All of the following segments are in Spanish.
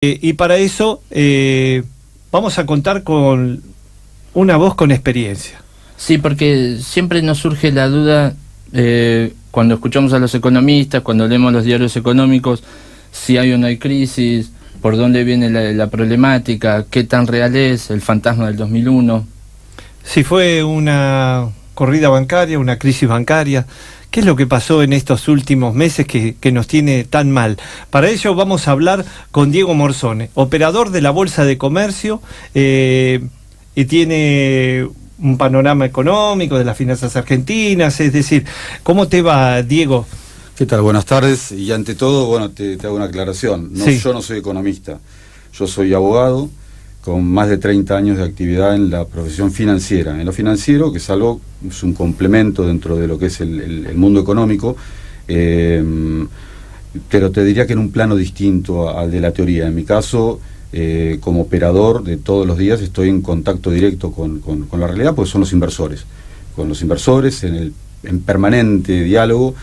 Y para eso vamos a contar con una voz con experiencia. Sí, porque siempre nos surge la duda cuando escuchamos a los economistas, cuando leemos los diarios económicos, si hay o no hay crisis, por dónde viene la problemática, qué tan real es el fantasma del 2001. Si fue una corrida bancaria, una crisis bancaria, ¿qué es lo que pasó en estos últimos meses que nos tiene tan mal? Para ello vamos a hablar con Diego Morzone, operador de la Bolsa de Comercio, y tiene un panorama económico de las finanzas argentinas. Es decir, ¿cómo te va, Diego? ¿Qué tal? Buenas tardes. Y ante todo, bueno, te hago una aclaración. Sí. Yo no soy economista, yo soy abogado con más de 30 años de actividad en la profesión financiera. En lo financiero, que es algo, es un complemento dentro de lo que es el mundo económico, pero te diría que en un plano distinto al de la teoría. En mi caso, como operador de todos los días, estoy en contacto directo con la realidad, porque son los inversores. Con los inversores, en permanente diálogo.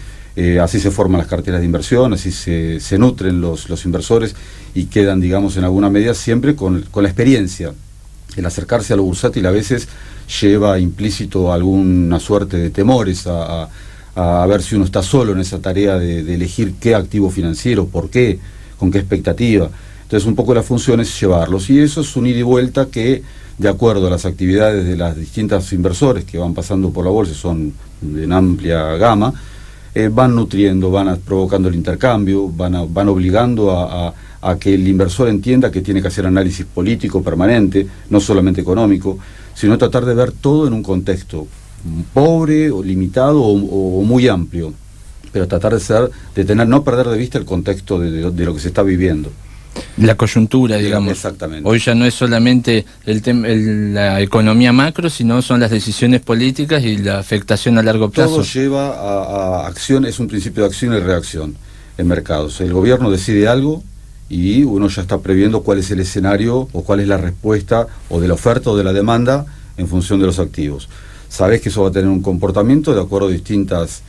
Así se forman las carteras de inversión, así se nutren los inversores y quedan, digamos, en alguna medida siempre con la experiencia. El acercarse a lo bursátil a veces lleva implícito alguna suerte de temores a ver si uno está solo en esa tarea de elegir qué activo financiero, por qué, con qué expectativa. Entonces un poco la función es llevarlos, y eso es un ida y vuelta que, de acuerdo a las actividades de las distintas inversores que van pasando por la bolsa, son de una amplia gama, van nutriendo, van provocando el intercambio, van obligando a que el inversor entienda que tiene que hacer análisis político permanente, no solamente económico, sino tratar de ver todo en un contexto pobre o limitado o muy amplio, pero tratar no perder de vista el contexto de lo que se está viviendo. La coyuntura, digamos. Exactamente. Hoy ya no es solamente la economía macro, sino son las decisiones políticas y la afectación a largo plazo. Todo lleva a acción, es un principio de acción y reacción en mercados. El gobierno decide algo y uno ya está previendo cuál es el escenario o cuál es la respuesta o de la oferta o de la demanda en función de los activos. Sabés que eso va a tener un comportamiento de acuerdo a distintos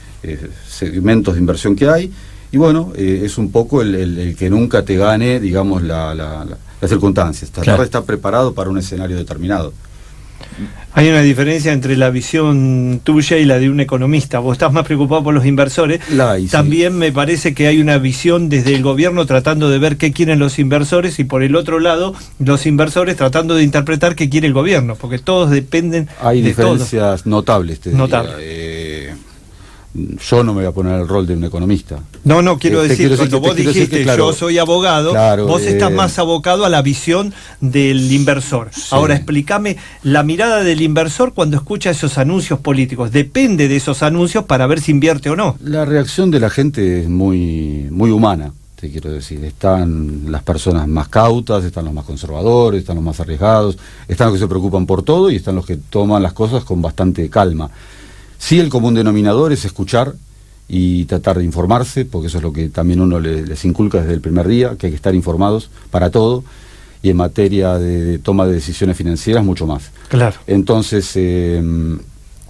segmentos de inversión que hay. Y bueno, es un poco el que nunca te gane, digamos, las circunstancias. Tratar de estar preparado para un escenario determinado. Hay una diferencia entre la visión tuya y la de un economista. Vos estás más preocupado por los inversores. También sí. Me parece que hay una visión desde el gobierno tratando de ver qué quieren los inversores, y por el otro lado, los inversores tratando de interpretar qué quiere el gobierno, porque todos dependen hay de diferencias todo. Notables, te diría. Yo no me voy a poner el rol de un economista. No, quiero decir, cuando vos dijiste claro, yo soy abogado, claro, vos estás más abocado a la visión del inversor. Sí. Ahora, explícame la mirada del inversor cuando escucha esos anuncios políticos. Depende de esos anuncios para ver si invierte o no. La reacción de la gente es muy, muy humana, te quiero decir. Están las personas más cautas, están los más conservadores, están los más arriesgados, están los que se preocupan por todo y están los que toman las cosas con bastante calma. Sí, el común denominador es escuchar y tratar de informarse, porque eso es lo que también uno les inculca desde el primer día, que hay que estar informados para todo, y en materia de toma de decisiones financieras mucho más. Claro. Entonces,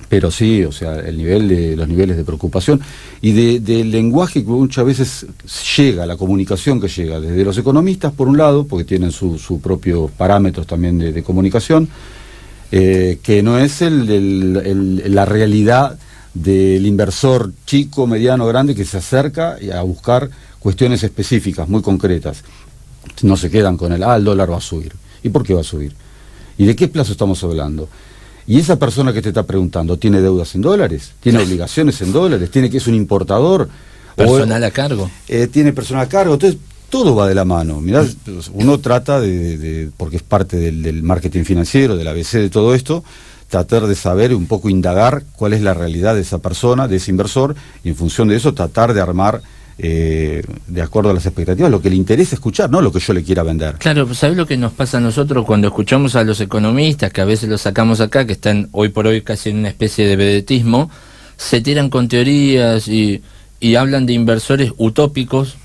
pero sí, o sea, los niveles de preocupación y del lenguaje que muchas veces llega, la comunicación que llega desde los economistas, por un lado, porque tienen sus propios parámetros también de comunicación, que no es la realidad del inversor chico, mediano, grande, que se acerca a buscar cuestiones específicas, muy concretas. No se quedan con el dólar va a subir. ¿Y por qué va a subir? ¿Y de qué plazo estamos hablando? Y esa persona que te está preguntando, ¿tiene deudas en dólares? ¿Tiene obligaciones en dólares? ¿Tiene que es un importador? ¿Personal a cargo? Tiene personal a cargo. Entonces, todo va de la mano. Mirá, uno trata porque es parte del marketing financiero, del ABC, de todo esto, tratar de saber, un poco indagar cuál es la realidad de esa persona, de ese inversor, y en función de eso tratar de armar, de acuerdo a las expectativas, lo que le interesa escuchar, no lo que yo le quiera vender. Claro, ¿sabés lo que nos pasa a nosotros cuando escuchamos a los economistas, que a veces los sacamos acá, que están hoy por hoy casi en una especie de vedetismo, se tiran con teorías y hablan de inversores utópicos,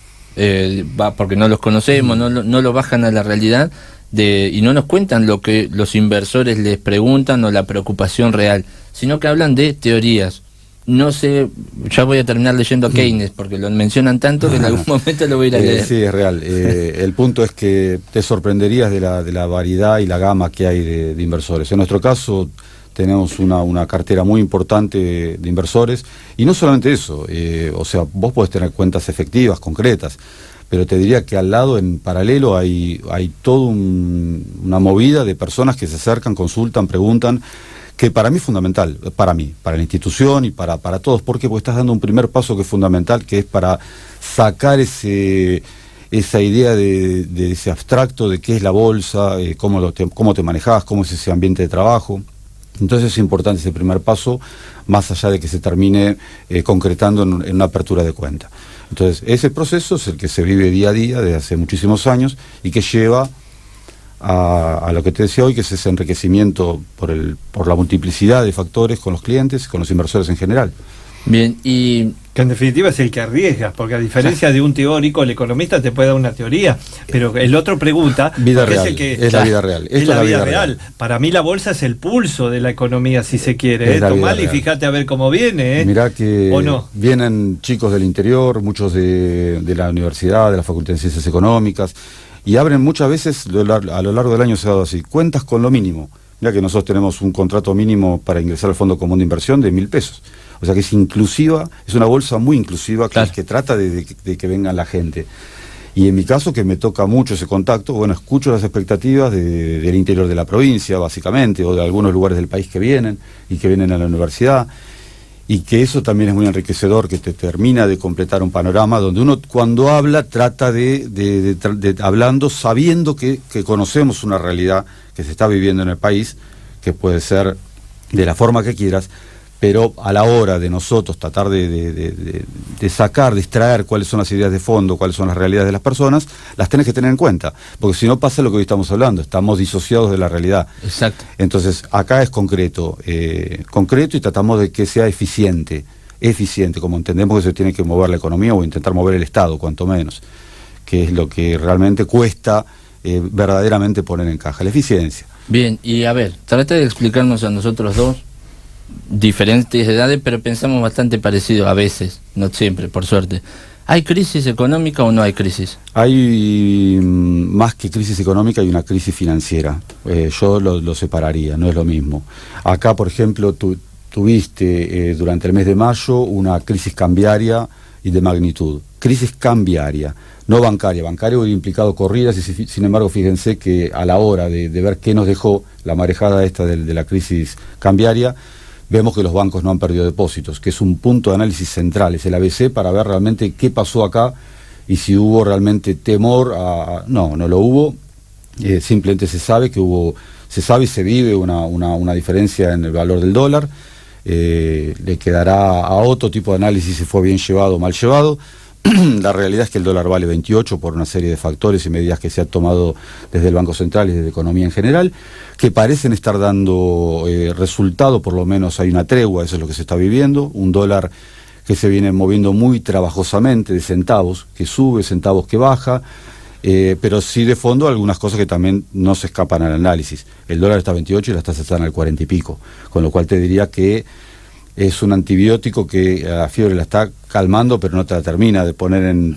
porque no los conocemos, no lo bajan a la realidad y no nos cuentan lo que los inversores les preguntan o la preocupación real, sino que hablan de teorías. no sé, ya voy a terminar leyendo a Keynes, porque lo mencionan tanto que en algún momento lo voy a ir a leer. Sí, es real. El punto es que te sorprenderías de la variedad y la gama que hay de inversores. En nuestro caso tenemos una cartera muy importante de inversores, y no solamente eso, o sea, vos podés tener cuentas efectivas, concretas, pero te diría que al lado, en paralelo, hay toda una movida de personas que se acercan, consultan, preguntan, que para mí es fundamental, para la institución y para todos. ¿Por qué? Porque estás dando un primer paso que es fundamental, que es para sacar esa idea de ese abstracto de qué es la bolsa, cómo te manejás, cómo es ese ambiente de trabajo. Entonces es importante ese primer paso, más allá de que se termine concretando en una apertura de cuenta. Entonces ese proceso es el que se vive día a día desde hace muchísimos años y que lleva a lo que te decía hoy, que es ese enriquecimiento por la multiplicidad de factores con los clientes, con los inversores en general. Bien, y que en definitiva es el que arriesga, porque a diferencia de un teórico, el economista te puede dar una teoría, pero el otro pregunta, vida real, es el que es la vida real. Es la vida real. Para mí la bolsa es el pulso de la economía, si se quiere. Tomá y fíjate a ver cómo viene. Mirá que ¿O no? Vienen chicos del interior, muchos de la universidad, de la Facultad de Ciencias Económicas, y abren muchas veces, a lo largo del año se ha dado así, cuentas con lo mínimo. Mirá que nosotros tenemos un contrato mínimo para ingresar al Fondo Común de Inversión de 1.000 pesos. O sea que es inclusiva, es una bolsa muy inclusiva, claro, que trata de que venga la gente. Y en mi caso, que me toca mucho ese contacto, bueno, escucho las expectativas del interior de la provincia, básicamente, o de algunos lugares del país que vienen a la universidad, y que eso también es muy enriquecedor, que te termina de completar un panorama donde uno, cuando habla, trata de hablando, sabiendo que conocemos una realidad que se está viviendo en el país, que puede ser de la forma que quieras, pero a la hora de nosotros tratar de sacar, de extraer cuáles son las ideas de fondo, cuáles son las realidades de las personas, las tenés que tener en cuenta, porque si no pasa lo que hoy estamos hablando, estamos disociados de la realidad. Exacto. Entonces, acá es concreto y tratamos de que sea eficiente, como entendemos que se tiene que mover la economía o intentar mover el Estado, cuanto menos, que es lo que realmente cuesta verdaderamente poner en caja, la eficiencia. Bien, y a ver, trata de explicarnos a nosotros dos, diferentes edades, pero pensamos bastante parecido a veces, no siempre, por suerte. ¿Hay crisis económica o no hay crisis? Hay más que crisis económica, hay una crisis financiera. Yo lo separaría, no es lo mismo. Acá, por ejemplo, tuviste durante el mes de mayo una crisis cambiaria y de magnitud. Crisis cambiaria, no bancaria. Bancaria hubiera implicado corridas y sin embargo fíjense que a la hora de ver qué nos dejó la marejada esta de la crisis cambiaria, vemos que los bancos no han perdido depósitos, que es un punto de análisis central, es el ABC para ver realmente qué pasó acá y si hubo realmente temor no lo hubo, simplemente se sabe y se vive una diferencia en el valor del dólar, le quedará a otro tipo de análisis si fue bien llevado o mal llevado. La realidad es que el dólar vale 28 por una serie de factores y medidas que se han tomado desde el Banco Central y desde la economía en general, que parecen estar dando resultado, por lo menos hay una tregua, eso es lo que se está viviendo, un dólar que se viene moviendo muy trabajosamente de centavos, que sube, centavos que baja, pero sí de fondo algunas cosas que también no se escapan al análisis. El dólar está a 28 y las tasas están al 40 y pico, con lo cual te diría que es un antibiótico que a la fiebre la está calmando, pero no te la termina de poner en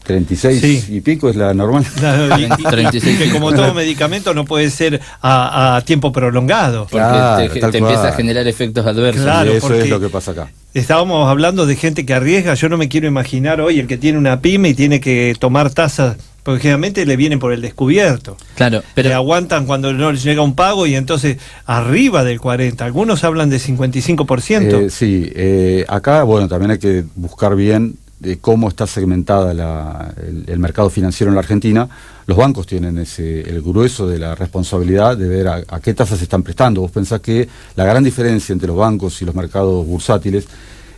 36 sí. Y pico, es la normal. Claro, y 36. Que como todo medicamento no puede ser a tiempo prolongado. Porque claro, te empieza a generar efectos adversos. Claro, eso es lo que pasa acá. Estábamos hablando de gente que arriesga. Yo no me quiero imaginar hoy el que tiene una pyme y tiene que tomar tasas, porque generalmente le vienen por el descubierto. Claro, pero le aguantan cuando no les llega un pago y entonces arriba del 40%. Algunos hablan de 55%. Sí, acá, bueno, también hay que buscar bien de cómo está segmentada el mercado financiero en la Argentina. Los bancos tienen el grueso de la responsabilidad de ver a qué tasas se están prestando. Vos pensás que la gran diferencia entre los bancos y los mercados bursátiles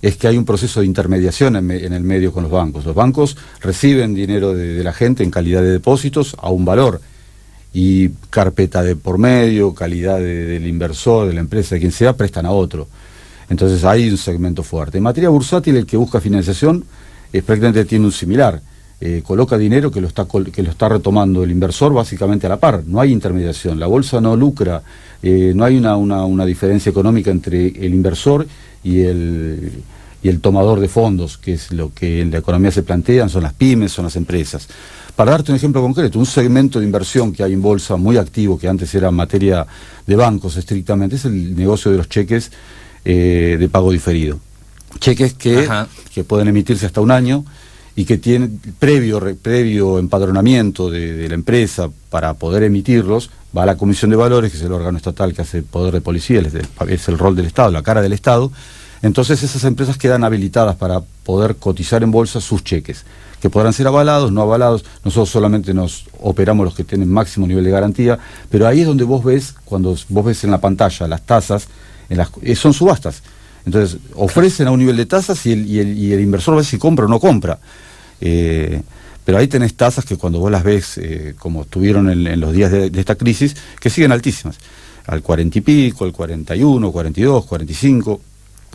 es que hay un proceso de intermediación en el medio con los bancos. Los bancos reciben dinero de la gente en calidad de depósitos a un valor, y carpeta de por medio, calidad del inversor, de la empresa, de quien sea, prestan a otro. Entonces hay un segmento fuerte. En materia bursátil, el que busca financiación prácticamente tiene un similar. coloca dinero que lo está retomando el inversor básicamente a la par. No hay intermediación, la bolsa no lucra, no hay una diferencia económica entre el inversor y el tomador de fondos, que es lo que en la economía se plantean, son las pymes, son las empresas. Para darte un ejemplo concreto, un segmento de inversión que hay en bolsa muy activo, que antes era materia de bancos estrictamente, es el negocio de los cheques de pago diferido. Cheques que pueden emitirse hasta un año y que tienen previo empadronamiento de la empresa para poder emitirlos, va a la Comisión de Valores, que es el órgano estatal que hace el poder de policía, es el rol del Estado, la cara del Estado. Entonces esas empresas quedan habilitadas para poder cotizar en bolsa sus cheques, que podrán ser avalados, no avalados. Nosotros solamente nos operamos los que tienen máximo nivel de garantía, pero ahí es donde vos ves, cuando vos ves en la pantalla las tasas, son subastas. Entonces ofrecen a un nivel de tasas y el inversor ve si compra o no compra. Pero ahí tenés tasas que cuando vos las ves, como estuvieron en los días de esta crisis, que siguen altísimas, al 40 y pico, al 41, 42, 45,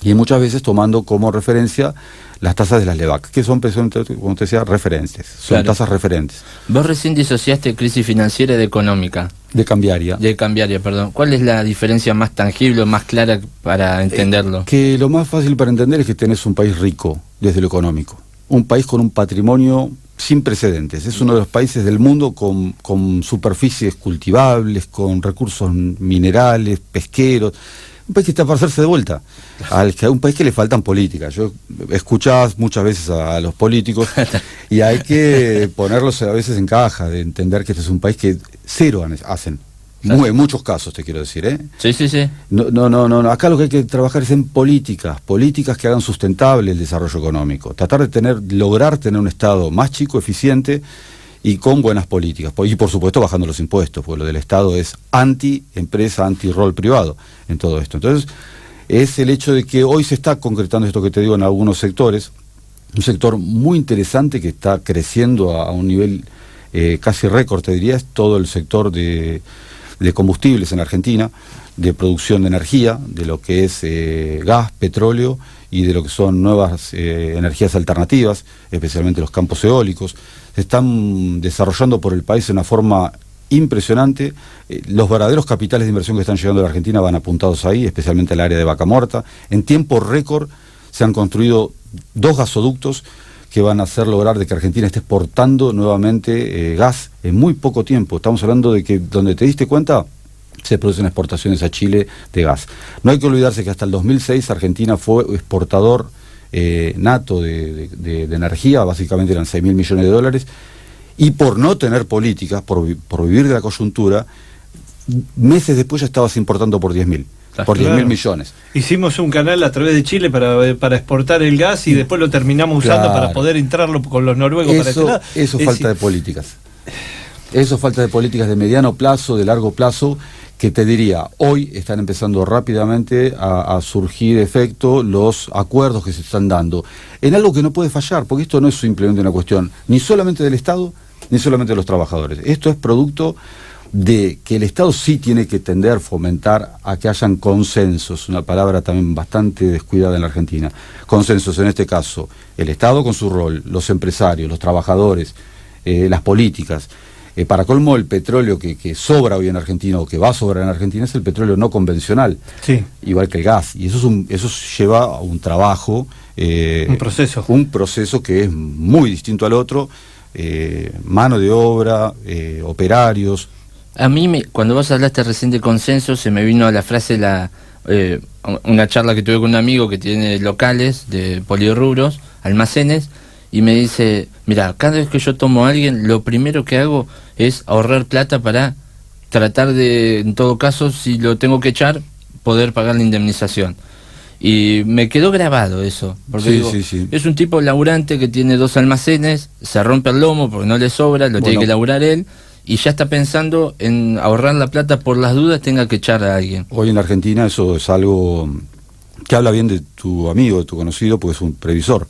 y muchas veces tomando como referencia las tasas de las LEVAC, que son, como te decía, referentes, son tasas referentes. Vos recién disociaste crisis financiera de económica. De cambiaria. De cambiaria, perdón. ¿Cuál es la diferencia más tangible, más clara para entenderlo? Que lo más fácil para entender es que tenés un país rico desde lo económico, un país con un patrimonio sin precedentes, es uno de los países del mundo con superficies cultivables, con recursos minerales, pesqueros, un país que está para hacerse de vuelta, un país que le faltan políticas. Yo escuchás muchas veces a los políticos y hay que ponerlos a veces en caja, de entender que este es un país que cero hacen. En muchos casos, te quiero decir, ¿eh? Sí. No. Acá lo que hay que trabajar es en políticas que hagan sustentable el desarrollo económico. Tratar de lograr tener un Estado más chico, eficiente y con buenas políticas. Y por supuesto bajando los impuestos, porque lo del Estado es anti-empresa, anti-rol privado en todo esto. Entonces, es el hecho de que hoy se está concretando esto que te digo en algunos sectores, un sector muy interesante que está creciendo a un nivel casi récord, te diría, es todo el sector de combustibles en Argentina, de producción de energía, de lo que es gas, petróleo y de lo que son nuevas energías alternativas, especialmente los campos eólicos. Se están desarrollando por el país de una forma impresionante. Los verdaderos capitales de inversión que están llegando a la Argentina van apuntados ahí, especialmente al área de Vaca Muerta. En tiempo récord se han construido 2 gasoductos que van a hacer lograr de que Argentina esté exportando nuevamente gas en muy poco tiempo. Estamos hablando de que, donde te diste cuenta, se producen exportaciones a Chile de gas. No hay que olvidarse que hasta el 2006 Argentina fue exportador nato de energía, básicamente eran 6.000 millones de dólares, y por no tener políticas, por vivir de la coyuntura, meses después ya estabas importando por 10.000. Por 10.000 millones. Hicimos un canal a través de Chile para exportar el gas y después lo terminamos usando para poder entrarlo con los noruegos para este lado. Eso es falta de políticas. Eso es falta de políticas de mediano plazo, de largo plazo, que te diría, hoy están empezando rápidamente a surgir efecto los acuerdos que se están dando en algo que no puede fallar, porque esto no es simplemente una cuestión ni solamente del Estado, ni solamente de los trabajadores. Esto es producto de que el Estado sí tiene que tender, fomentar a que hayan consensos, una palabra también bastante descuidada en la Argentina. Consensos, en este caso, el Estado con su rol, los empresarios, los trabajadores, las políticas. Para colmo, el petróleo que sobra hoy en Argentina, o que va a sobrar en Argentina, es el petróleo no convencional, igual que el gas. Y eso lleva a un trabajo, un proceso que es muy distinto al otro, mano de obra, operarios. A mí, cuando vos hablaste recién de consenso, se me vino a la frase una charla que tuve con un amigo que tiene locales de polirrubros, almacenes, y me dice, mira, cada vez que yo tomo a alguien, lo primero que hago es ahorrar plata para tratar de, en todo caso, si lo tengo que echar, poder pagar la indemnización. Y me quedó grabado eso, porque es un tipo laburante que tiene 2 almacenes, se rompe el lomo porque no le sobra, tiene que laburar él, y ya está pensando en ahorrar la plata por las dudas tenga que echar a alguien. Hoy en la Argentina eso es algo que habla bien de tu amigo, de tu conocido, porque es un previsor.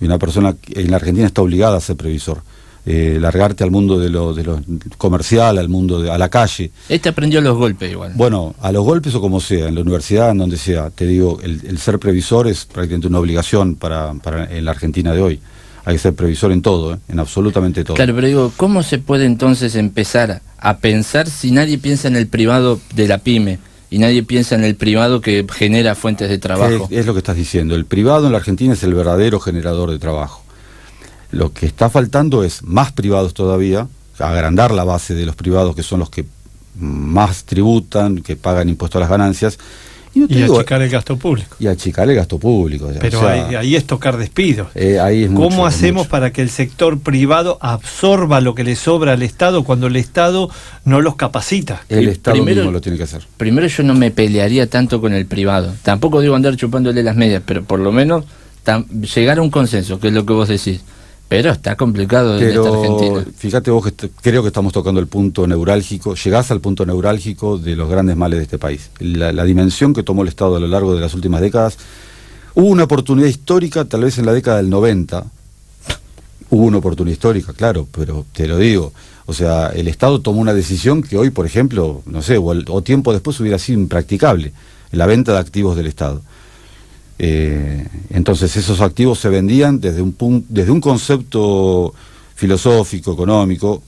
Y una persona en la Argentina está obligada a ser previsor. Largarte al mundo de lo comercial, al mundo a la calle. Aprendió a los golpes igual. Bueno, a los golpes o como sea, en la universidad, en donde sea. Te digo, el ser previsor es prácticamente una obligación en la Argentina de hoy. hay que ser previsor en todo, en absolutamente todo. Claro, pero digo, ¿cómo se puede entonces empezar a pensar si nadie piensa en el privado de la pyme y nadie piensa en el privado que genera fuentes de trabajo? Es lo que estás diciendo, el privado en la Argentina es el verdadero generador de trabajo. Lo que está faltando es más privados todavía, agrandar la base de los privados, que son los que más tributan, que pagan impuestos a las ganancias, y achicar el gasto público. Y achicar el gasto público. Pero o sea, ahí es tocar despidos. Ahí es ¿Cómo mucho, hacemos mucho. para que el sector privado absorba lo que le sobra al Estado cuando el Estado no los capacita? El Estado primero, mismo lo tiene que hacer. Primero, yo no me pelearía tanto con el privado. Tampoco digo andar chupándole las medias, pero por lo menos llegar a un consenso, que es lo que vos decís. Pero está complicado en esta Argentina. Fíjate vos que creo que estamos tocando el punto neurálgico, llegás al punto neurálgico de los grandes males de este país. La dimensión que tomó el Estado a lo largo de las últimas décadas. Hubo una oportunidad histórica, tal vez en la década del 90, hubo una oportunidad histórica, claro, pero te lo digo, o sea, el Estado tomó una decisión que hoy, por ejemplo, no sé, o tiempo después hubiera sido impracticable, la venta de activos del Estado. Entonces esos activos se vendían desde un concepto filosófico, económico.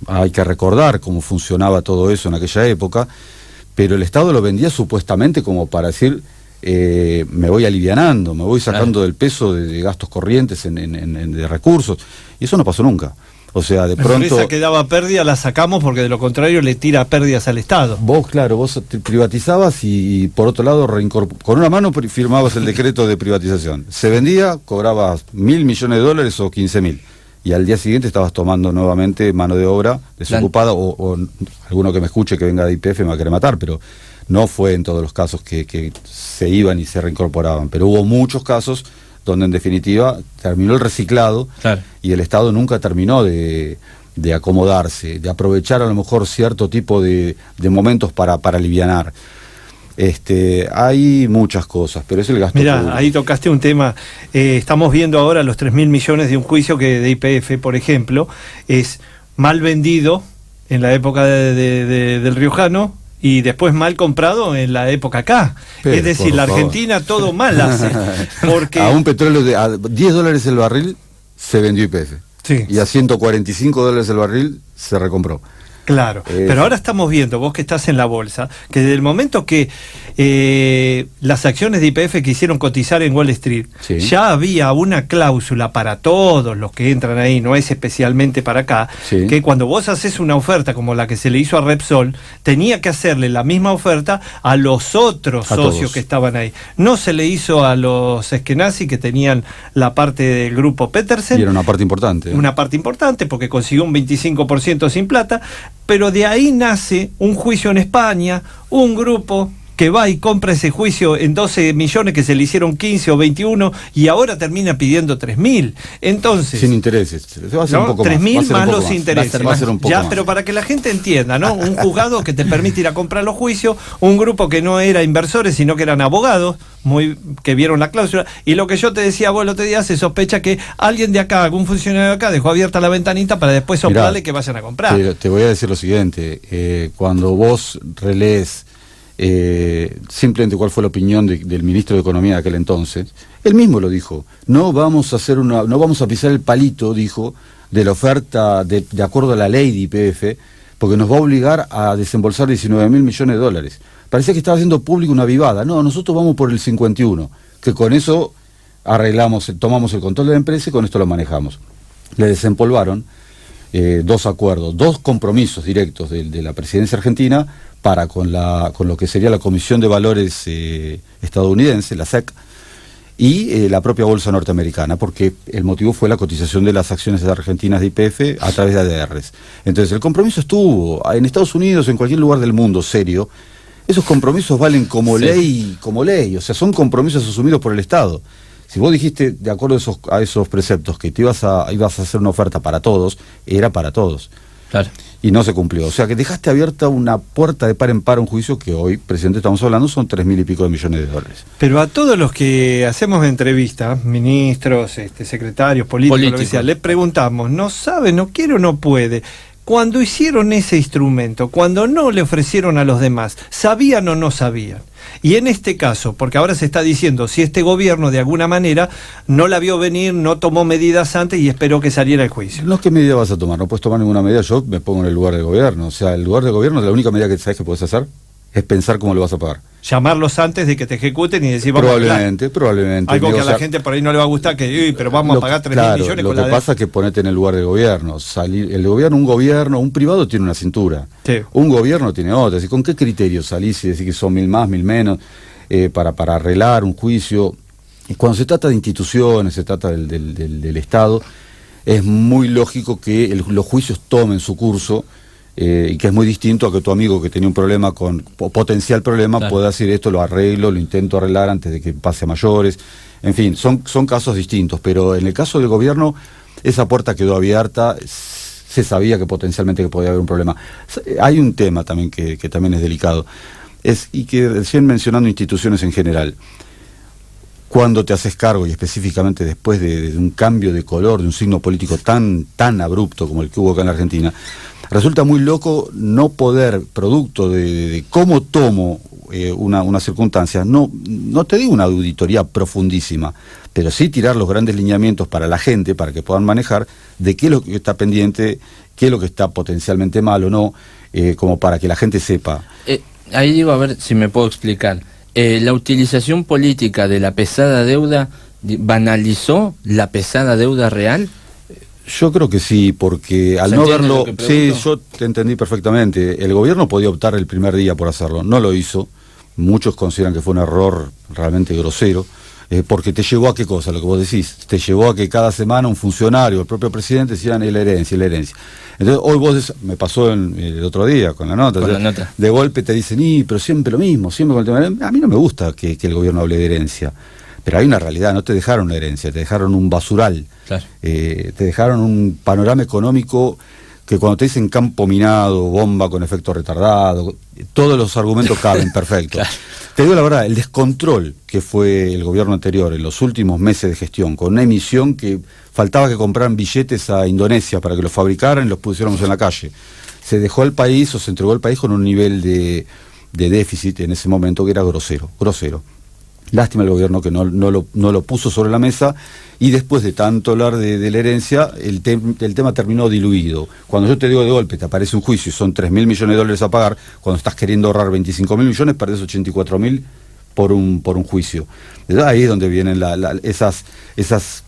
Hay que recordar cómo funcionaba todo eso en aquella época, pero el Estado lo vendía supuestamente como para decir, me voy alivianando, me voy sacando del peso de gastos corrientes de recursos, y eso no pasó nunca. O sea, de pronto... Esa que daba pérdida la sacamos porque de lo contrario le tira pérdidas al Estado. Vos privatizabas y por otro lado con una mano firmabas el decreto de privatización. Se vendía, cobrabas $1.000 millones o 15.000. Y al día siguiente estabas tomando nuevamente mano de obra desocupada, o alguno que me escuche que venga de YPF me va a querer matar, pero no fue en todos los casos que se iban y se reincorporaban. Pero hubo muchos casos donde en definitiva terminó el reciclado, claro, y el Estado nunca terminó de acomodarse, de aprovechar a lo mejor cierto tipo de momentos para alivianar. Hay muchas cosas, pero es el gasto público. Mirá, ahí tocaste un tema, estamos viendo ahora los 3.000 millones de un juicio que de YPF, por ejemplo, es mal vendido en la época del Riojano, y después mal comprado en la época acá. Pero, es decir, la Argentina todo mal hace. Porque... A un petróleo a $10 el barril se vendió YPF. Sí. Y a $145 el barril se recompró. Claro, pero ahora estamos viendo, vos que estás en la bolsa, que desde el momento que las acciones de YPF quisieron cotizar en Wall Street, sí, ya había una cláusula para todos los que entran ahí, no es especialmente para acá, sí, que cuando vos haces una oferta como la que se le hizo a Repsol, tenía que hacerle la misma oferta a los otros socios todos que estaban ahí. No se le hizo a los Eskenazi, que tenían la parte del grupo Petersen. Y era una parte importante. Una parte importante, porque consiguió un 25% sin plata. Pero de ahí nace un juicio en España, un grupo que va y compra ese juicio en 12 millones que se le hicieron 15 o 21 y ahora termina pidiendo 3.000. Entonces... Sin intereses. Va a ser, ¿no?, un poco 3.000 más los intereses. Va a ser un poco ya, más. Pero para que la gente entienda, ¿no? Un juzgado que te permite ir a comprar los juicios, un grupo que no era inversores, sino que eran abogados, que vieron la cláusula, y lo que yo te decía vos el otro día, se sospecha que alguien de acá, algún funcionario de acá, dejó abierta la ventanita para después soplarle que vayan a comprar. Te voy a decir lo siguiente, cuando vos relees simplemente cuál fue la opinión del ministro de Economía de aquel entonces, él mismo lo dijo, no vamos a pisar el palito, dijo, de la oferta de acuerdo a la ley de YPF, porque nos va a obligar a desembolsar $19.000 millones. Parecía que estaba haciendo público una vivada. No, nosotros vamos por el 51, que con eso tomamos el control de la empresa y con esto lo manejamos. Le desempolvaron 2 acuerdos, 2 compromisos directos de la presidencia argentina para con lo que sería la Comisión de Valores estadounidense, la SEC, y la propia bolsa norteamericana, porque el motivo fue la cotización de las acciones argentinas de YPF a través de ADRs. Entonces el compromiso estuvo en Estados Unidos, en cualquier lugar del mundo serio. Esos compromisos valen como ley, o sea, son compromisos asumidos por el Estado. Si vos dijiste, de acuerdo a esos preceptos, que ibas a hacer una oferta para todos, era para todos. Claro. Y no se cumplió. O sea, que dejaste abierta una puerta de par en par a un juicio que hoy, presidente, estamos hablando, son $3.000 y pico de millones. Pero a todos los que hacemos entrevistas, ministros, secretarios, políticos, lo que sea, le preguntamos, ¿no sabe, no quiere o no puede? cuando hicieron ese instrumento, cuando no le ofrecieron a los demás, ¿sabían o no sabían? Y en este caso, porque ahora se está diciendo, si este gobierno de alguna manera no la vio venir, no tomó medidas antes y esperó que saliera el juicio. No, ¿qué medida vas a tomar? No puedes tomar ninguna medida. Yo me pongo en el lugar del gobierno. O sea, el lugar del gobierno, la única medida que sabes que puedes hacer es pensar cómo lo vas a pagar. Llamarlos antes de que te ejecuten y decir, vamos probablemente, a hablar. Probablemente. Algo que a la gente por ahí no le va a gustar, que pero vamos a pagar 3.000 millones lo con que la pasa es que ponete en el lugar del gobierno. Un privado tiene una cintura. Sí. Un gobierno tiene otra. ¿Y con qué criterio salís y decís que son 1.000 más, 1.000 menos para arreglar un juicio? Y cuando se trata de instituciones, se trata del Estado, es muy lógico que los juicios tomen su curso. Y que es muy distinto a que tu amigo que tenía un problema potencial problema, claro, pueda decir esto lo arreglo, lo intento arreglar antes de que pase a mayores. En fin, son casos distintos, pero en el caso del gobierno esa puerta quedó abierta, se sabía que potencialmente que podía haber un problema. Hay un tema también que también es delicado, y que recién mencionando instituciones en general, cuando te haces cargo, y específicamente después de un cambio de color, de un signo político tan abrupto como el que hubo acá en la Argentina, resulta muy loco no poder, producto de cómo tomo una circunstancia, no te digo una auditoría profundísima, pero sí tirar los grandes lineamientos para la gente, para que puedan manejar de qué es lo que está pendiente, qué es lo que está potencialmente mal o no, como para que la gente sepa. Ahí digo, a ver si me puedo explicar. La utilización política de la pesada deuda banalizó la pesada deuda real. Yo creo que sí, porque al no verlo, sí, yo te entendí perfectamente. El gobierno podía optar el primer día por hacerlo, no lo hizo. Muchos consideran que fue un error realmente grosero, porque te llevó a qué cosa, lo que vos decís, te llevó a que cada semana un funcionario, el propio presidente, decían la herencia. Entonces hoy me pasó el otro día con la nota, de golpe te dicen, pero siempre lo mismo, siempre con el tema. A mí no me gusta que el gobierno hable de herencia. Pero hay una realidad, no te dejaron una herencia, te dejaron un basural, claro. Te dejaron un panorama económico que cuando te dicen campo minado, bomba con efecto retardado, todos los argumentos caben, perfecto. Claro. Te digo la verdad, el descontrol que fue el gobierno anterior en los últimos meses de gestión, con una emisión que faltaba que compraran billetes a Indonesia para que los fabricaran y los pusiéramos en la calle. Se dejó el país o se entregó el país con un nivel de déficit en ese momento que era grosero. Lástima el gobierno que no lo puso sobre la mesa, y después de tanto hablar de la herencia, el tema terminó diluido. Cuando yo te digo de golpe, te aparece un juicio y son 3.000 millones de dólares a pagar, cuando estás queriendo ahorrar 25.000 millones, perdés 84.000 por un juicio. Ahí es donde vienen esas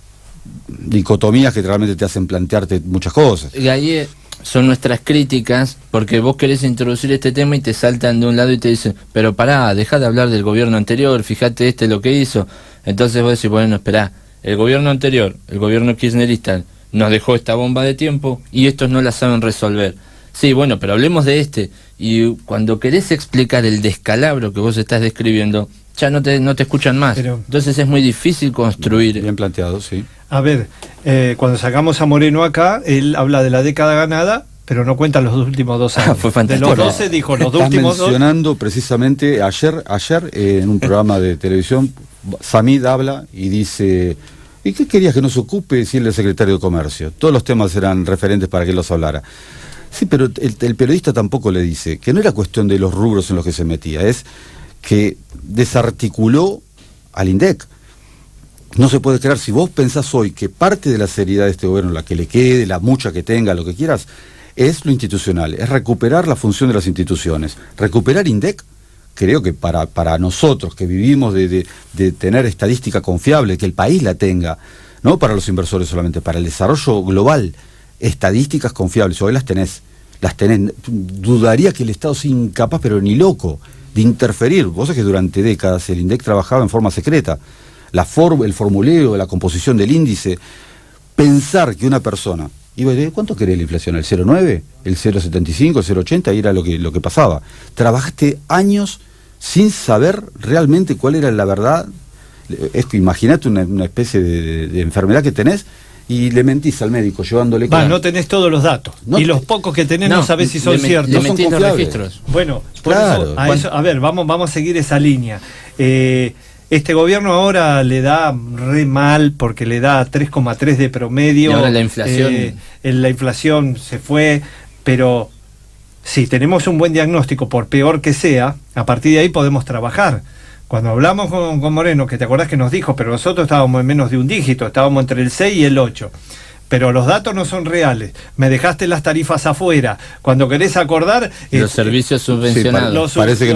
dicotomías que realmente te hacen plantearte muchas cosas. Y ahí son nuestras críticas, porque vos querés introducir este tema y te saltan de un lado y te dicen, pero pará, dejá de hablar del gobierno anterior, fíjate lo que hizo. Entonces vos decís, bueno, esperá, el gobierno anterior, el gobierno kirchnerista, nos dejó esta bomba de tiempo y estos no la saben resolver. Sí, bueno, pero hablemos de y cuando querés explicar el descalabro que vos estás describiendo, ya no te escuchan más. Entonces es muy difícil construir. Bien planteado, sí. A ver, cuando sacamos a Moreno acá, él habla de la década ganada, pero no cuenta los últimos 2 años. Fue fantástico. De los 12 dijo los últimos 2. Mencionando precisamente ayer en un programa de televisión, Samid habla y dice, ¿y qué querías que no se ocupe si él es secretario de Comercio? Todos los temas eran referentes para que él los hablara. Sí, pero el periodista tampoco le dice que no era cuestión de los rubros en los que se metía, es que desarticuló al INDEC. No se puede creer, si vos pensás hoy que parte de la seriedad de este gobierno, la que le quede, la mucha que tenga, lo que quieras, es lo institucional, es recuperar la función de las instituciones. Recuperar INDEC, creo que para nosotros que vivimos de tener estadística confiable, que el país la tenga, no para los inversores solamente, para el desarrollo global, estadísticas confiables, hoy las tenés. Dudaría que el Estado sea incapaz, pero ni loco, de interferir. Vos sabés que durante décadas el INDEC trabajaba en forma secreta. El formuleo, la composición del índice, pensar que una persona iba a decir, ¿cuánto querés la inflación? ¿El 0,9? ¿El 0,75? ¿El 0,80? Y era lo que pasaba. Trabajaste años sin saber realmente cuál era la verdad. Es que imagínate una especie de enfermedad que tenés y le mentís al médico llevándole... no tenés todos los datos. Y los pocos que tenés no sabés si son ciertos. Le mentís los registros. Bueno, por claro. A ver, vamos a seguir esa línea. Este gobierno ahora le da re mal porque le da 3,3 de promedio. Y ahora la inflación... la inflación se fue. pero si tenemos un buen diagnóstico, por peor que sea, a partir de ahí podemos trabajar. Cuando hablamos con Moreno, que te acordás que nos dijo, pero nosotros estábamos en menos de un dígito, estábamos entre el 6 y el 8. Pero los datos no son reales. Me dejaste las tarifas afuera. Cuando querés acordar... Los servicios subvencionados. Sí, parece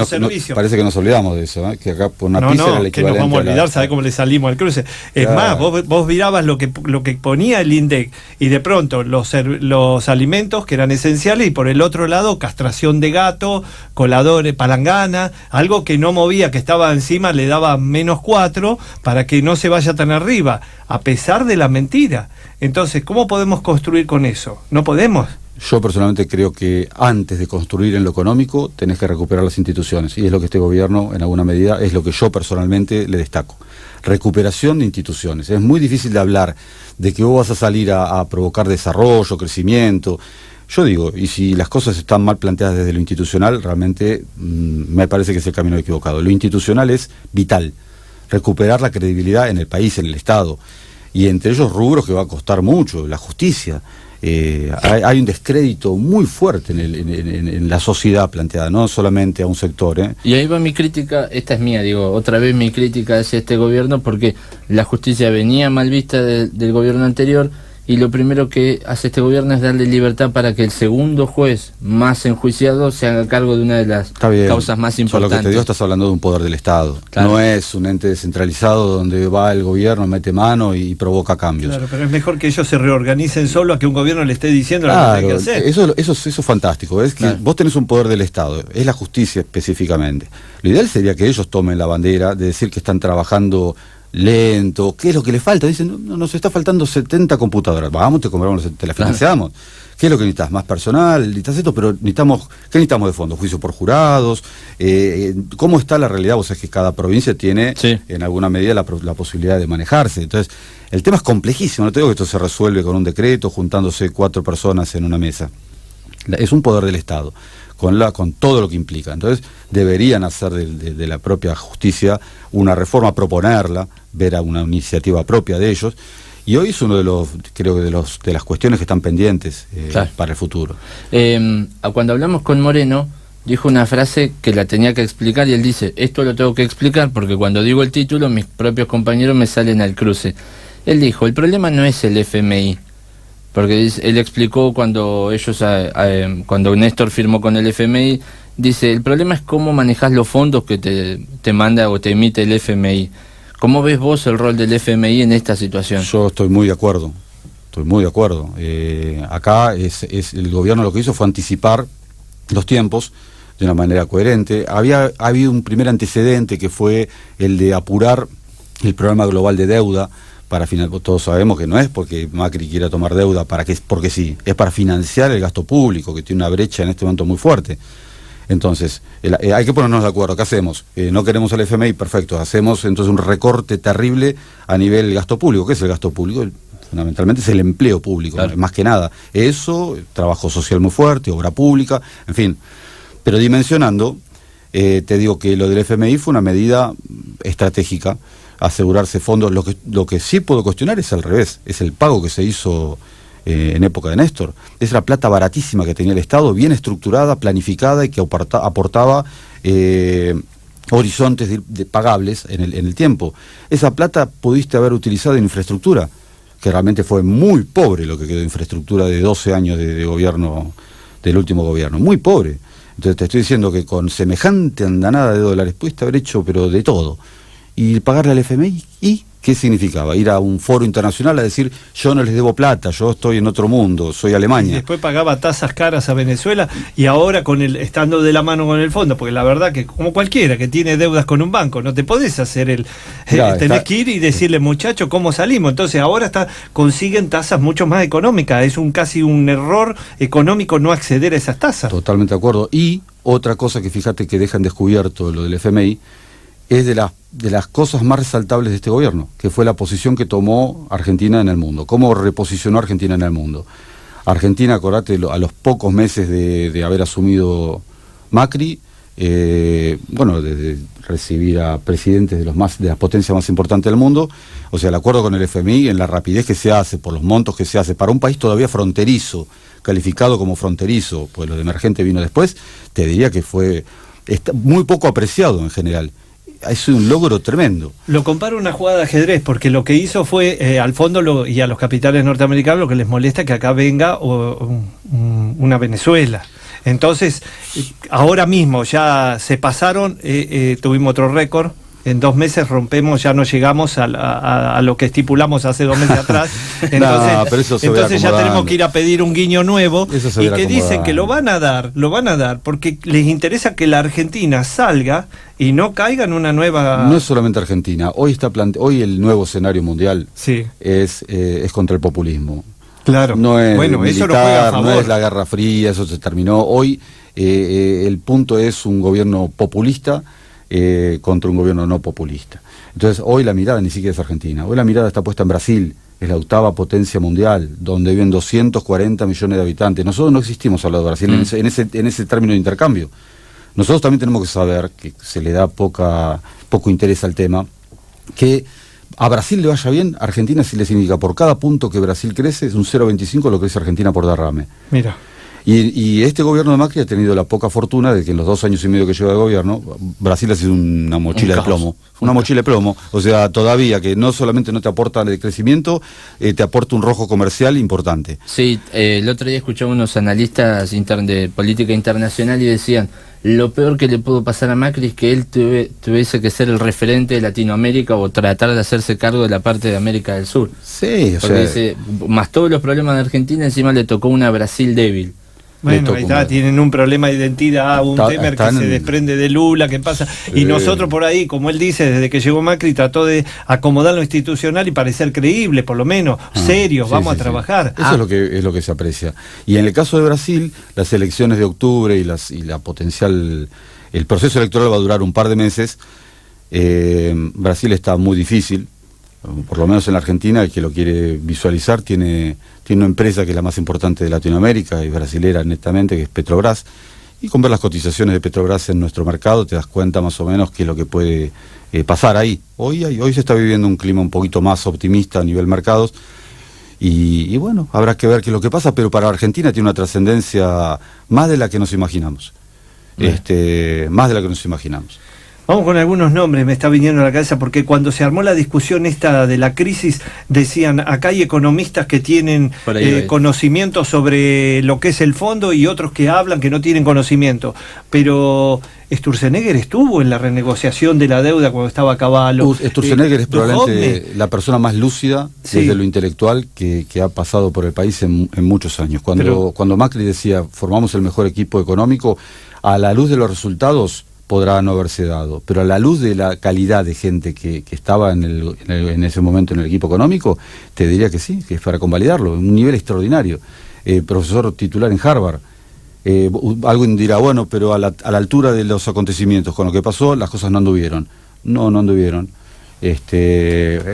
que nos olvidamos de eso, ¿eh? Que acá por una pizza era el equivalente. Que nos vamos a olvidar, ¿sabés cómo le salimos al cruce? Es más, vos mirabas lo que ponía el INDEC, y de pronto los alimentos que eran esenciales, y por el otro lado, castración de gato, coladores, palangana, algo que no movía, que estaba encima, le daba -4 para que no se vaya tan arriba, a pesar de la mentira. Entonces, ¿cómo podemos construir con eso? No podemos. Yo personalmente creo que antes de construir en lo económico tenés que recuperar las instituciones, y es lo que este gobierno en alguna medida es lo que yo personalmente le destaco. Recuperación de instituciones. Es muy difícil de hablar de que vos vas a salir a provocar desarrollo, crecimiento. Yo digo, y si las cosas están mal planteadas desde lo institucional, realmente me parece que es el camino equivocado. Lo institucional es vital. Recuperar la credibilidad en el país, en el Estado. Y entre ellos rubros que va a costar mucho, la justicia. Hay un descrédito muy fuerte en la sociedad planteada, no solamente a un sector. Y ahí va mi crítica, esta es mía, digo, otra vez mi crítica hacia este gobierno, porque la justicia venía mal vista del gobierno anterior, y lo primero que hace este gobierno es darle libertad para que el segundo juez más enjuiciado se haga cargo de una de las causas más importantes. Lo que te digo, estás hablando de un poder del Estado. Claro. No es un ente descentralizado donde va el gobierno, mete mano y provoca cambios. Claro, pero es mejor que ellos se reorganicen solo a que un gobierno le esté diciendo lo que hay que hacer. Eso es fantástico. Es que vos tenés un poder del Estado, es la justicia específicamente. Lo ideal sería que ellos tomen la bandera de decir que están trabajando lento, ¿qué es lo que le falta? Dicen, no, nos está faltando 70 computadoras, vamos, te las financiamos. ¿Qué es lo que necesitas? Más personal, necesitas esto, pero ¿qué necesitamos de fondo? Juicio por jurados, ¿cómo está la realidad? Vos sabés que cada provincia tiene en alguna medida la posibilidad de manejarse. Entonces, el tema es complejísimo, no te digo que esto se resuelve con un decreto, juntándose 4 personas en una mesa. Es un poder del Estado, con todo lo que implica. Entonces deberían hacer de la propia justicia una reforma, proponerla, ver a una iniciativa propia de ellos, y hoy es uno de las cuestiones que están pendientes para el futuro. Cuando hablamos con Moreno, dijo una frase que la tenía que explicar, y él dice, esto lo tengo que explicar porque cuando digo el título mis propios compañeros me salen al cruce. Él dijo, el problema no es el FMI, porque él explicó cuando cuando Néstor firmó con el FMI, dice, el problema es cómo manejás los fondos que te manda o te emite el FMI. ¿Cómo ves vos el rol del FMI en esta situación? Yo estoy muy de acuerdo. Acá el gobierno lo que hizo fue anticipar los tiempos de una manera coherente. Ha habido un primer antecedente que fue el de apurar el programa global de deuda, todos sabemos que no es porque Macri quiera tomar deuda porque sí, es para financiar el gasto público, que tiene una brecha en este momento muy fuerte. Entonces, hay que ponernos de acuerdo. ¿Qué hacemos? No queremos el FMI, perfecto. Hacemos entonces un recorte terrible a nivel gasto público. ¿Qué es el gasto público? Fundamentalmente es el empleo público, claro. Más que nada. Eso, trabajo social muy fuerte, obra pública, en fin. Pero dimensionando, te digo que lo del FMI fue una medida estratégica, asegurarse fondos. Lo que sí puedo cuestionar es al revés, es el pago que se hizo en época de Néstor. Es la plata baratísima que tenía el Estado, bien estructurada, planificada, y que aportaba horizontes pagables en el tiempo. Esa plata pudiste haber utilizado en infraestructura, que realmente fue muy pobre lo que quedó de infraestructura de 12 años de gobierno, del último gobierno, muy pobre. Entonces te estoy diciendo que con semejante andanada de dólares pudiste haber hecho pero de todo. Y pagarle al FMI, ¿y qué significaba? Ir a un foro internacional a decir, yo no les debo plata, yo estoy en otro mundo, soy Alemania. Y después pagaba tasas caras a Venezuela, y ahora estando de la mano con el fondo, porque la verdad que como cualquiera que tiene deudas con un banco, no te podés hacer tenés que ir y decirle, muchacho, ¿cómo salimos? Entonces ahora consiguen tasas mucho más económicas, es casi un error económico no acceder a esas tasas. Totalmente de acuerdo. Y otra cosa que fíjate que dejan descubierto lo del FMI, es de las cosas más resaltables de este gobierno, que fue la posición que tomó Argentina en el mundo, cómo reposicionó Argentina en el mundo. Argentina, acordate, a los pocos meses de haber asumido Macri, bueno, desde recibir a presidentes de las potencias más importantes del mundo, o sea, el acuerdo con el FMI, en la rapidez que se hace, por los montos que se hace, para un país todavía fronterizo, calificado como fronterizo, pues lo de emergente vino después, te diría que está muy poco apreciado en general. Es un logro tremendo. Lo comparo a una jugada de ajedrez, porque lo que hizo fue, al fondo y a los capitales norteamericanos lo que les molesta es que acá venga una Venezuela. Entonces, ahora mismo ya se pasaron, tuvimos otro récord. En 2 meses rompemos, ya no llegamos a lo que estipulamos hace 2 meses atrás. Entonces ya tenemos que ir a pedir un guiño nuevo, y que dicen que lo van a dar, porque les interesa que la Argentina salga y no caiga en una nueva... No es solamente Argentina, hoy el nuevo escenario mundial es contra el populismo. Claro, no es bueno, militar, eso lo juega a favor. No es la Guerra Fría, eso se terminó. Hoy el punto es un gobierno populista contra un gobierno no populista. Entonces hoy la mirada ni siquiera es Argentina, hoy la mirada está puesta en Brasil, es la 8ª potencia mundial, donde viven 240 millones de habitantes. Nosotros no existimos al lado de Brasil en ese término de intercambio. Nosotros también tenemos que saber que se le da poco interés al tema, que a Brasil le vaya bien, Argentina sí le significa por cada punto que Brasil crece, es un 0,25 lo que crece Argentina por derrame. Mira. Y este gobierno de Macri ha tenido la poca fortuna de que en los 2 años y medio que lleva de gobierno, Brasil ha sido una mochila de plomo. Una mochila de plomo. O sea, todavía que no solamente no te aporta de crecimiento, te aporta un rojo comercial importante. Sí, el otro día escuchaba unos analistas de política internacional y decían, lo peor que le pudo pasar a Macri es que él tuviese que ser el referente de Latinoamérica o tratar de hacerse cargo de la parte de América del Sur. Sí, o porque sea... dice, más todos los problemas de Argentina, encima le tocó una Brasil débil. Bueno, ahí está, tienen un problema de identidad, un Temer que se desprende de Lula, ¿qué pasa? Y nosotros por ahí, como él dice, desde que llegó Macri trató de acomodar lo institucional y parecer creíble, por lo menos, serio, vamos a trabajar. Eso es lo que se aprecia. Y en el caso de Brasil, las elecciones de octubre y la potencial... El proceso electoral va a durar un par de meses. Brasil está muy difícil, por lo menos en la Argentina, el que lo quiere visualizar tiene una empresa que es la más importante de Latinoamérica y brasilera netamente, que es Petrobras, y con ver las cotizaciones de Petrobras en nuestro mercado te das cuenta más o menos qué es lo que puede pasar ahí. Hoy se está viviendo un clima un poquito más optimista a nivel mercados, y bueno, habrá que ver qué es lo que pasa, pero para Argentina tiene una trascendencia más de la que nos imaginamos. Más de la que nos imaginamos. Vamos con algunos nombres, me está viniendo a la cabeza, porque cuando se armó la discusión esta de la crisis, decían, acá hay economistas que tienen conocimiento sobre lo que es el fondo y otros que hablan que no tienen conocimiento. Pero Sturzenegger estuvo en la renegociación de la deuda cuando estaba Cavallo. Sturzenegger es probablemente la persona más lúcida desde lo intelectual que ha pasado por el país en muchos años. Cuando Macri decía, formamos el mejor equipo económico, a la luz de los resultados podrá no haberse dado, pero a la luz de la calidad de gente que estaba en ese momento en el equipo económico, te diría que sí, que es para convalidarlo, un nivel extraordinario. Profesor titular en Harvard. Alguien dirá, bueno, pero a la altura de los acontecimientos, con lo que pasó, las cosas no anduvieron. No anduvieron. Es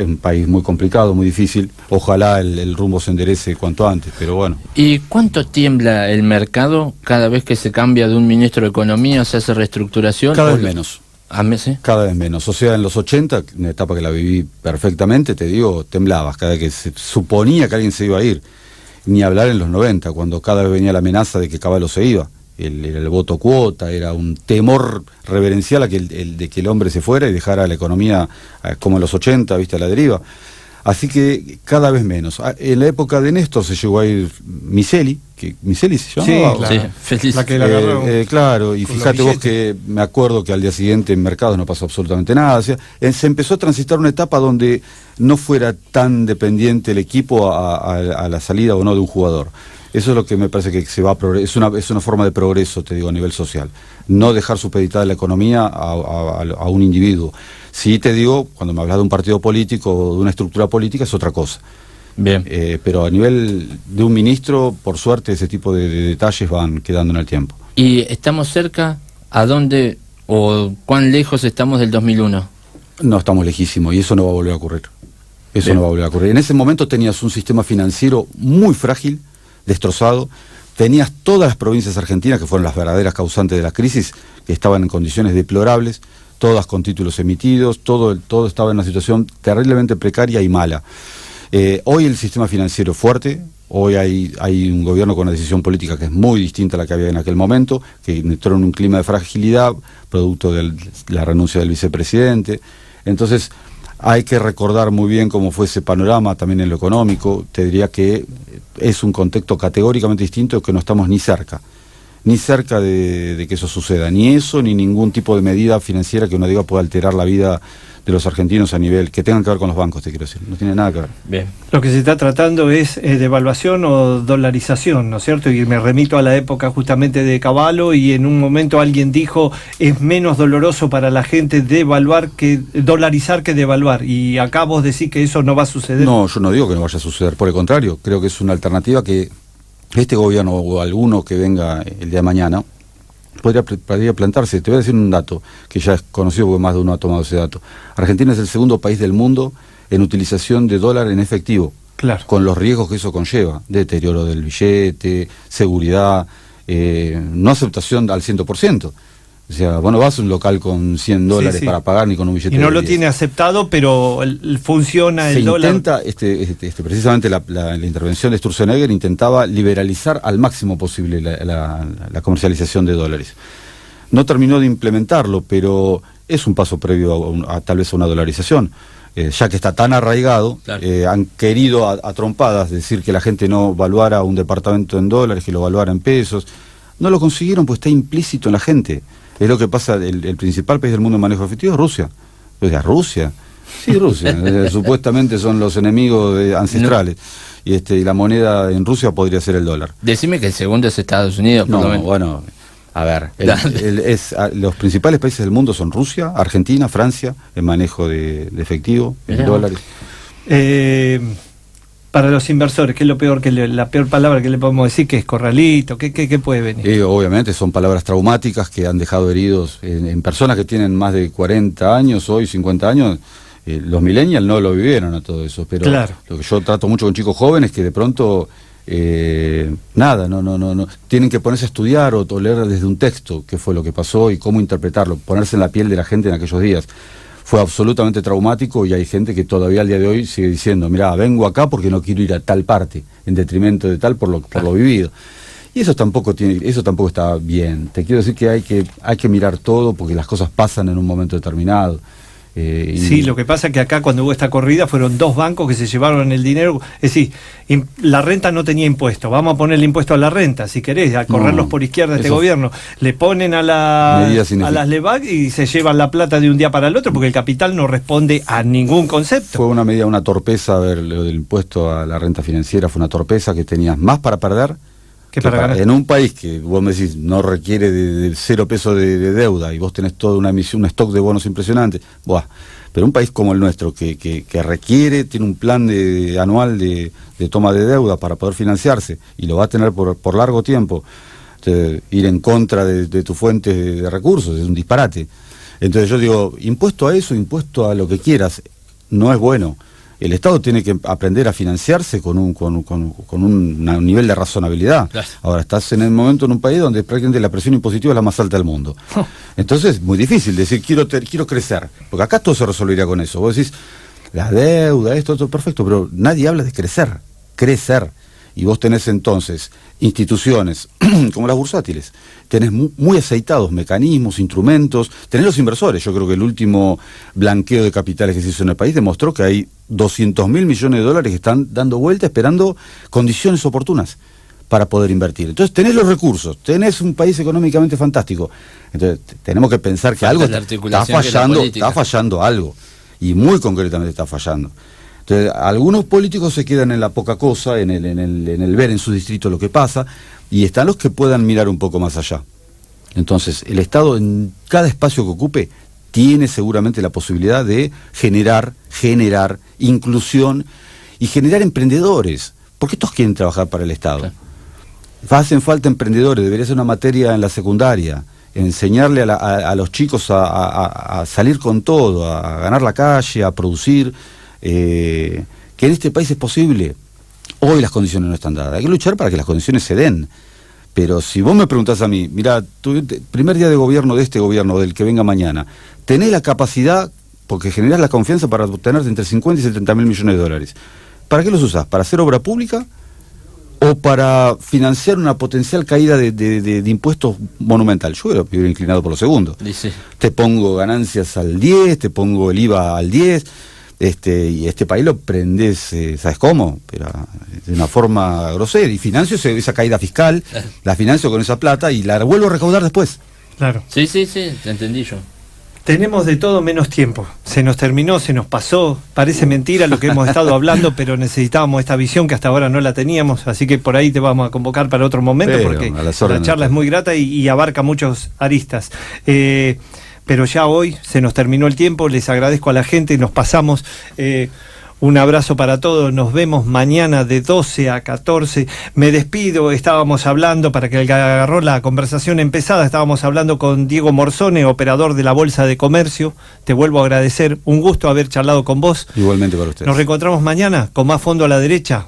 un país muy complicado, muy difícil. Ojalá el rumbo se enderece cuanto antes, pero bueno. ¿Y cuánto tiembla el mercado cada vez que se cambia de un ministro de Economía, se hace reestructuración? Cada vez menos. ¿A meses? Cada vez menos. O sea, en los 80, una etapa que la viví perfectamente, te digo, temblabas cada vez que se suponía que alguien se iba a ir. Ni hablar en los 90, cuando cada vez venía la amenaza de que Cavallo se iba. El voto cuota, era un temor reverencial de que el hombre se fuera y dejara la economía como en los 80, viste, a la deriva. Así que cada vez menos. En la época de Néstor se llegó a ir Miseli, que Miseli se llamaba. Sí, claro. Sí, feliz. La que la agarró. Claro, y fíjate vos que me acuerdo que al día siguiente en mercados no pasó absolutamente nada. O sea, se empezó a transitar una etapa donde no fuera tan dependiente el equipo a la salida o no de un jugador. Eso es lo que me parece que se va a es una forma de progreso, te digo, a nivel social. No dejar supeditada la economía a un individuo. Sí te digo, cuando me hablas de un partido político o de una estructura política es otra cosa. Bien. Pero a nivel de un ministro, por suerte, ese tipo de detalles van quedando en el tiempo. ¿Y estamos cerca? ¿A dónde o cuán lejos estamos del 2001? No, estamos lejísimos y eso no va a volver a ocurrir. Bien. No va a volver a ocurrir. En ese momento tenías un sistema financiero muy frágil, destrozado, tenías todas las provincias argentinas, que fueron las verdaderas causantes de la crisis, que estaban en condiciones deplorables, todas con títulos emitidos, todo estaba en una situación terriblemente precaria y mala. Hoy el sistema financiero es fuerte, hoy hay un gobierno con una decisión política que es muy distinta a la que había en aquel momento, que entró en un clima de fragilidad, producto de la renuncia del vicepresidente. Entonces, hay que recordar muy bien cómo fue ese panorama también en lo económico. Te diría que es un contexto categóricamente distinto, que no estamos ni cerca de que eso suceda, ni eso, ni ningún tipo de medida financiera que uno diga pueda alterar la vida de los argentinos a nivel, que tengan que ver con los bancos, te quiero decir, no tiene nada que ver. Bien. Lo que se está tratando es devaluación o dolarización, ¿no es cierto? Y me remito a la época justamente de Cavallo, y en un momento alguien dijo, es menos doloroso para la gente dolarizar que devaluar, y acá vos decís que eso no va a suceder. No, yo no digo que no vaya a suceder, por el contrario, creo que es una alternativa que este gobierno o alguno que venga el día de mañana podría plantarse. Te voy a decir un dato que ya es conocido porque más de uno ha tomado ese dato. Argentina es el segundo país del mundo en utilización de dólar en efectivo, claro, con los riesgos que eso conlleva, deterioro del billete, seguridad, no aceptación al 100%. O sea, vos no vas a un local con $100 para pagar ni con un billete. Y no de lo 10. Tiene aceptado, pero funciona el dólar. Intenta, precisamente la intervención de Sturzenegger intentaba liberalizar al máximo posible la comercialización de dólares. No terminó de implementarlo, pero es un paso previo a tal vez a una dolarización. Ya que está tan arraigado, claro. Han querido a trompadas decir que la gente no valuara un departamento en dólares, que lo valuara en pesos. No lo consiguieron, pues está implícito en la gente. Es lo que pasa, el principal país del mundo en manejo efectivo es Rusia. O sea, Rusia. Sí, Rusia. Supuestamente son los enemigos ancestrales. No. Y la moneda en Rusia podría ser el dólar. Decime que el segundo es Estados Unidos. No, bueno, a ver. Los principales países del mundo son Rusia, Argentina, Francia, en manejo de efectivo, en dólares. Para los inversores, ¿qué es lo peor, la peor palabra que le podemos decir? ¿Qué es corralito? ¿Qué puede venir? Obviamente son palabras traumáticas que han dejado heridos en personas que tienen más de 40 años, hoy 50 años. Los millennials no lo vivieron a todo eso, pero claro. Lo que yo trato mucho con chicos jóvenes que de pronto no tienen que ponerse a estudiar o leer desde un texto qué fue lo que pasó y cómo interpretarlo, ponerse en la piel de la gente en aquellos días. Fue absolutamente traumático y hay gente que todavía al día de hoy sigue diciendo, mirá, vengo acá porque no quiero ir a tal parte, en detrimento de tal por lo vivido. Y eso tampoco está bien. Te quiero decir que hay que mirar todo porque las cosas pasan en un momento determinado. Sí, lo que pasa es que acá cuando hubo esta corrida fueron 2 bancos que se llevaron el dinero. Es decir, la renta no tenía impuesto. Vamos a ponerle impuesto a la renta, si querés, a correrlos por izquierda este gobierno. Le ponen a las LEVAC y se llevan la plata de un día para el otro porque el capital no responde a ningún concepto. Fue una medida, una torpeza, lo del impuesto a la renta financiera fue una torpeza que tenías más para perder que para ganar. En un país que vos me decís no requiere de 0 pesos de deuda y vos tenés toda una emisión, un stock de bonos impresionante, pero un país como el nuestro que requiere, tiene un plan anual de toma de deuda para poder financiarse y lo va a tener por largo tiempo, ir en contra de tus fuentes de recursos es un disparate. Entonces yo digo, impuesto a eso, impuesto a lo que quieras, no es bueno. El Estado tiene que aprender a financiarse con un nivel de razonabilidad. Claro. Ahora, estás en el momento en un país donde prácticamente la presión impositiva es la más alta del mundo. Entonces, muy difícil decir, quiero crecer. Porque acá todo se resolvería con eso. Vos decís, la deuda, esto, todo perfecto, pero nadie habla de crecer. Y vos tenés entonces instituciones como las bursátiles, tenés muy aceitados mecanismos, instrumentos, tenés los inversores. Yo creo que el último blanqueo de capitales que se hizo en el país demostró que hay 200.000 millones de dólares que están dando vuelta esperando condiciones oportunas para poder invertir. Entonces tenés los recursos, tenés un país económicamente fantástico. Entonces tenemos que pensar que algo está fallando algo, y muy concretamente está fallando. Entonces, algunos políticos se quedan en la poca cosa, en el ver en su distrito lo que pasa, y están los que puedan mirar un poco más allá. Entonces, el Estado en cada espacio que ocupe tiene seguramente la posibilidad de generar inclusión y generar emprendedores, porque todos quieren trabajar para el Estado. Claro. Hacen falta emprendedores, debería ser una materia en la secundaria, enseñarle a los chicos a salir con todo, a ganar la calle, a producir. Que en este país es posible. Hoy las condiciones no están dadas, hay que luchar para que las condiciones se den. Pero si vos me preguntás a mí, mirá, primer día de gobierno de este gobierno, del que venga mañana, tenés la capacidad, porque generás la confianza para obtener entre 50 y 70 mil millones de dólares. ¿Para qué los usás? ¿Para hacer obra pública o para financiar una potencial caída de impuestos monumental? Yo hubiera inclinado por lo segundo. Sí. Te pongo ganancias al 10, te pongo el IVA al 10, y este país lo prendés, ¿sabes cómo? Pero de una forma grosera, y financio esa caída fiscal, la financio con esa plata y la vuelvo a recaudar después. Claro. Sí, te entendí yo. Tenemos de todo menos tiempo. Se nos terminó, se nos pasó. Parece mentira lo que hemos estado hablando, pero necesitábamos esta visión que hasta ahora no la teníamos. Así que por ahí te vamos a convocar para otro momento, pero porque la charla es muy grata y abarca muchos aristas. Pero ya hoy se nos terminó el tiempo. Les agradezco a la gente, nos pasamos. Un abrazo para todos, nos vemos mañana de 12 a 14. Me despido, estábamos hablando, para que el que agarró la conversación empezada, estábamos hablando con Diego Morzone, operador de la Bolsa de Comercio. Te vuelvo a agradecer, un gusto haber charlado con vos. Igualmente para ustedes. Nos reencontramos mañana con más Fondo a la Derecha.